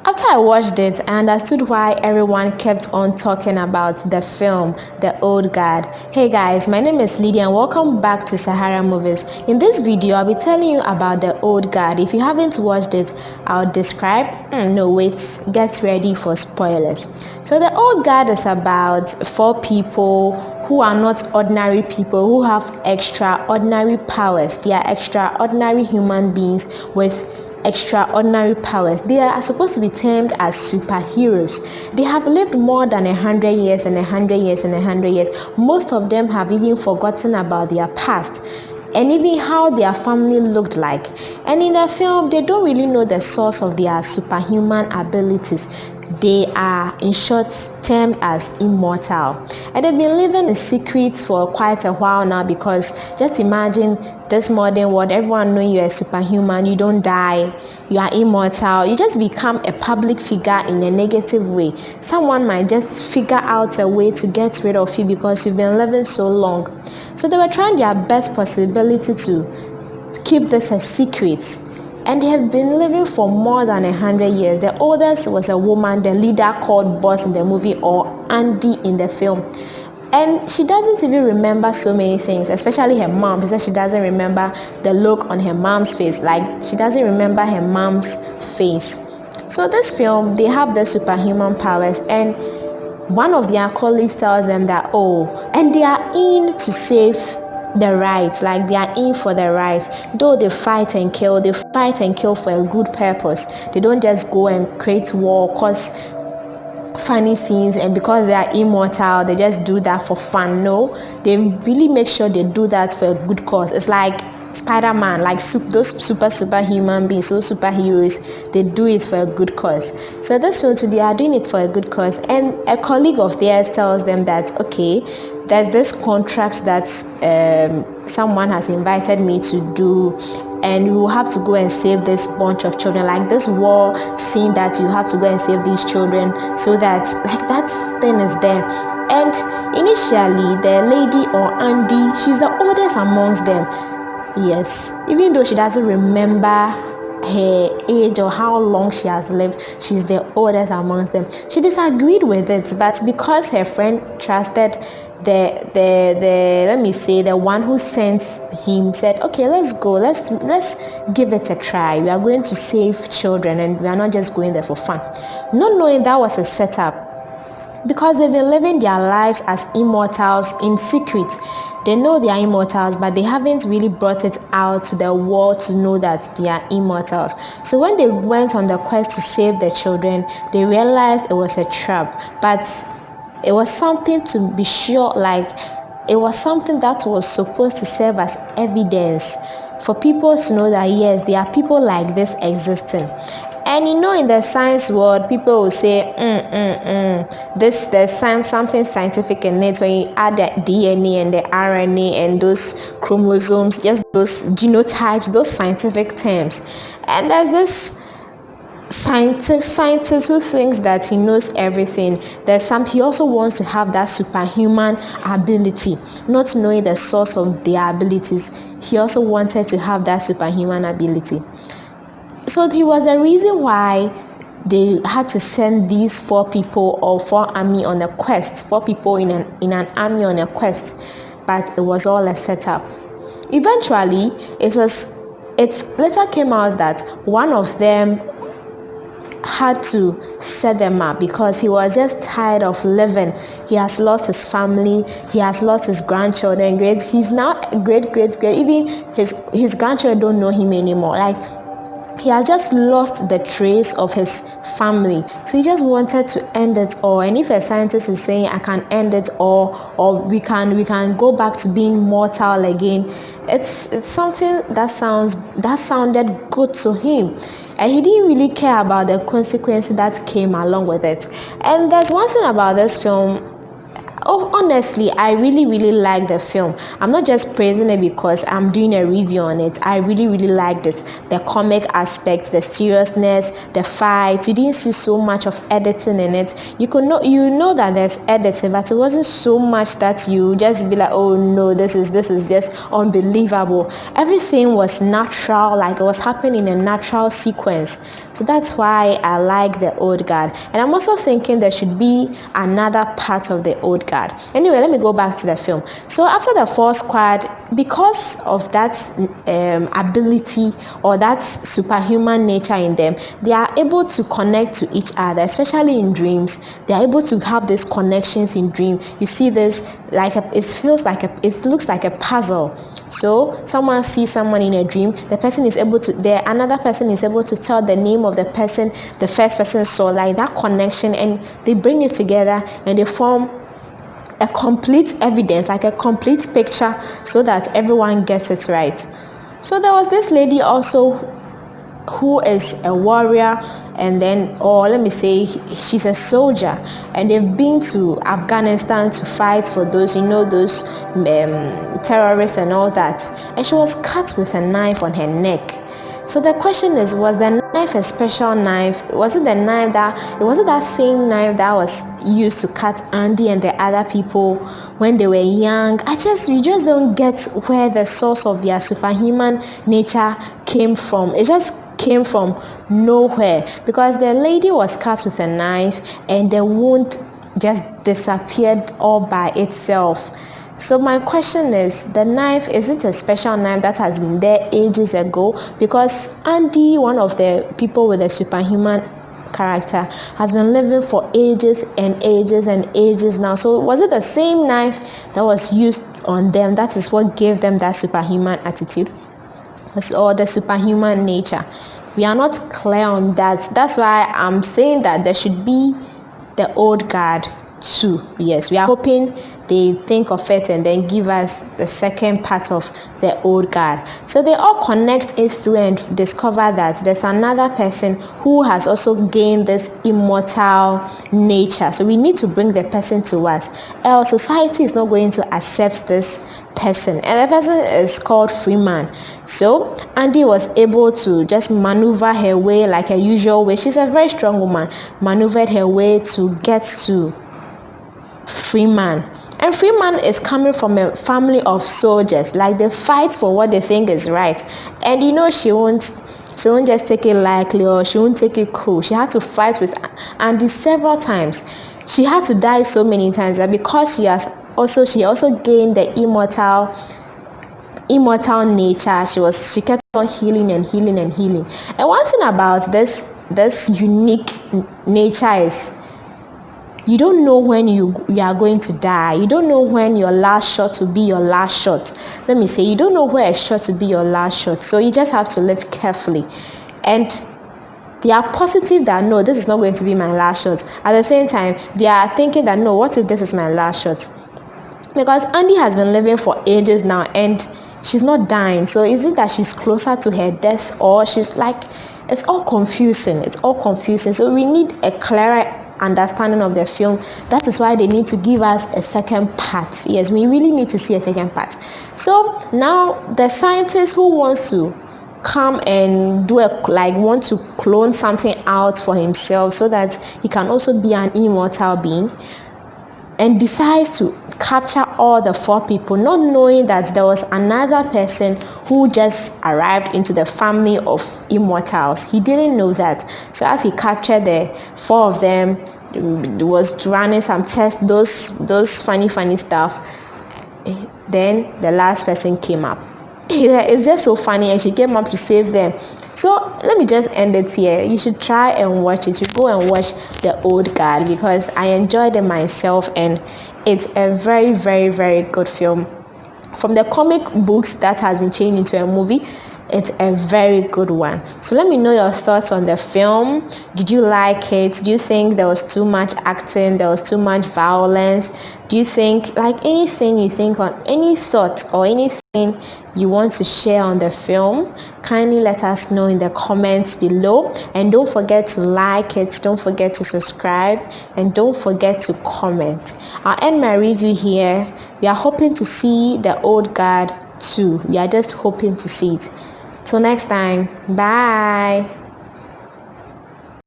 After I watched it, I understood why everyone kept on talking about the film, The Old Guard. Hey guys, my name is Lydia and welcome back to Sahara Movies. In this video, I'll be telling you about The Old Guard. If you haven't watched it, I'll describe. No, wait, get ready for spoilers. So The Old Guard is about 4 people who are not ordinary people, who have extraordinary powers. They are extraordinary human beings with extraordinary powers. They are supposed to be termed as superheroes. They have lived more than 100 years and 100 years and 100 years. Most of them have even forgotten about their past and even how their family looked like. And in the film, they don't really know the source of their superhuman abilities. They are, in short, termed as immortal. And they've been living in secrets for quite a while now, because just imagine this modern world, everyone knowing you're a superhuman, you don't die, you are immortal, you just become a public figure in a negative way. Someone might just figure out a way to get rid of you because you've been living so long. So they were trying their best possibility to keep this a secret. And they have been living for more than 100 years. The oldest was a woman, the leader called Boss in the movie, or Andy in the film. And she doesn't even remember so many things, especially her mom. She says she doesn't remember the look on her mom's face. Like, she doesn't remember her mom's face. So this film, they have the superhuman powers, and one of their colleagues tells them that, and they are in to save the rights, like they are in for the rights. Though they fight and kill for a good purpose. They don't just go and create war, cause funny scenes, and because they are immortal, they just do that for fun. No, they really make sure they do that for a good cause. It's like Spider-Man, like those super human beings, those superheroes, they do it for a good cause. So this film today, they are doing it for a good cause, and a colleague of theirs tells them that, okay, there's this contract that someone has invited me to do, and we will have to go and save this bunch of children, like this war scene that you have to go and save these children, so that like that thing is there. And initially, the lady, or Andy, she's the oldest amongst them. Yes, even though she doesn't remember her age or how long she has lived, she's the oldest amongst them. She disagreed with it, but because her friend trusted the one who sent him, said, okay, let's go, let's give it a try. We are going to save children, and we are not just going there for fun. Not knowing that was a setup, because they've been living their lives as immortals in secret. They know they are immortals, but they haven't really brought it out to the world to know that they are immortals. So when they went on the quest to save the children, they realized it was a trap. But it was something to be sure, like it was something that was supposed to serve as evidence for people to know that yes, there are people like this existing. And in the science world, people will say, there's something scientific in it. When you add the DNA and the RNA and those chromosomes, just those genotypes, those scientific terms. And there's this scientist who thinks that he knows everything. He also wants to have that superhuman ability, not knowing the source of their abilities. He also wanted to have that superhuman ability. So he was the reason why they had to send these 4 people, or 4 army on a quest, 4 people in an army on a quest. But it was all a setup. Eventually, it later came out that one of them had to set them up because he was just tired of living. He has lost his family, he has lost his grandchildren. He's now great. Even his grandchildren don't know him anymore. Like, he has just lost the trace of his family. So he just wanted to end it all. And if a scientist is saying, I can end it all, or we can go back to being mortal again, it's something that sounded good to him. And he didn't really care about the consequences that came along with it. And there's one thing about this film. Oh, honestly, I really like the film. I'm not just praising it because I'm doing a review on it. I really liked it. The comic aspects, the seriousness, the fight. You didn't see so much of editing in it. You know that there's editing, but it wasn't so much that you just be like, oh no, this is just unbelievable. Everything was natural, like it was happening in a natural sequence. So that's why I like the Old Guard. And I'm also thinking there should be another part of the Old Guard. Anyway, let me go back to the film. So after the Old Quard, because of that ability or that superhuman nature in them, they are able to connect to each other, especially in dreams. They are able to have these connections in dream. You see this it looks like a puzzle. So someone sees someone in a dream, another person is able to tell the name of the person the first person saw, like that connection, and they bring it together and they form a complete evidence, like a complete picture, so that everyone gets it right. So there was this lady also who is a warrior, and then, or let me say, she's a soldier, and they've been to Afghanistan to fight for those terrorists and all that, and she was cut with a knife on her neck. So the question is, was the knife a special knife? Was it that same knife that was used to cut Andy and the other people when they were young? You just don't get where the source of their superhuman nature came from. It just came from nowhere, because the lady was cut with a knife and the wound just disappeared all by itself. So my question is, the knife, is it a special knife that has been there ages ago? Because Andy, one of the people with a superhuman character, has been living for ages and ages and ages now. So was it the same knife that was used on them? That is what gave them that superhuman attitude or the superhuman nature. We are not clear on that. That's why I'm saying that there should be the Old Guard too. Yes, we are hoping they think of it and then give us the second part of the Old Guard. So they all connect it through and discover that there's another person who has also gained this immortal nature. So we need to bring the person to us. Our society is not going to accept this person, and the person is called Freeman. So Andy was able to just maneuver her way like a usual way. She's a very strong woman, maneuvered her way to get to Freeman. And Freeman is coming from a family of soldiers. Like, they fight for what they think is right, and she won't just take it lightly, or she won't take it cool. She had to fight with Andy several times. She had to die so many times, and because she also gained the immortal nature, she kept on healing and healing and healing. And one thing about this unique nature is, you don't know when you are going to die. You don't know when your last shot will be your last shot. Let me say, you don't know where a shot will be your last shot. So you just have to live carefully. And they are positive that, no, this is not going to be my last shot. At the same time, they are thinking that, no, what if this is my last shot? Because Andy has been living for ages now, and she's not dying. So is it that she's closer to her death, or she's like, it's all confusing. So we need a clearer understanding of the film. That is why they need to give us a second part. Yes, we really need to see a second part. So now the scientist who wants to come and want to clone something out for himself so that he can also be an immortal being, and decides to capture all the 4 people, not knowing that there was another person who just arrived into the family of immortals. He didn't know that. So as he captured the 4 of them, was running some tests, those funny stuff, then the last person came up. It's just so funny, and she came up to save them. So let me just end it here. You should try and watch it. You should go and watch The Old Guard, because I enjoyed it myself, and it's a very, very, very good film. From the comic books that has been changed into a movie, It's a very good one. So let me know your thoughts on the film. Did you like it? Do you think there was too much acting, there was too much violence? Do you think, like, anything you think on, any thought or anything you want to share on the film, kindly let us know in the comments below. And don't forget to like it, don't forget to subscribe, and don't forget to comment. I'll end my review here. We are hoping to see the Old Guard too. We are just hoping to see it. Till next time, bye.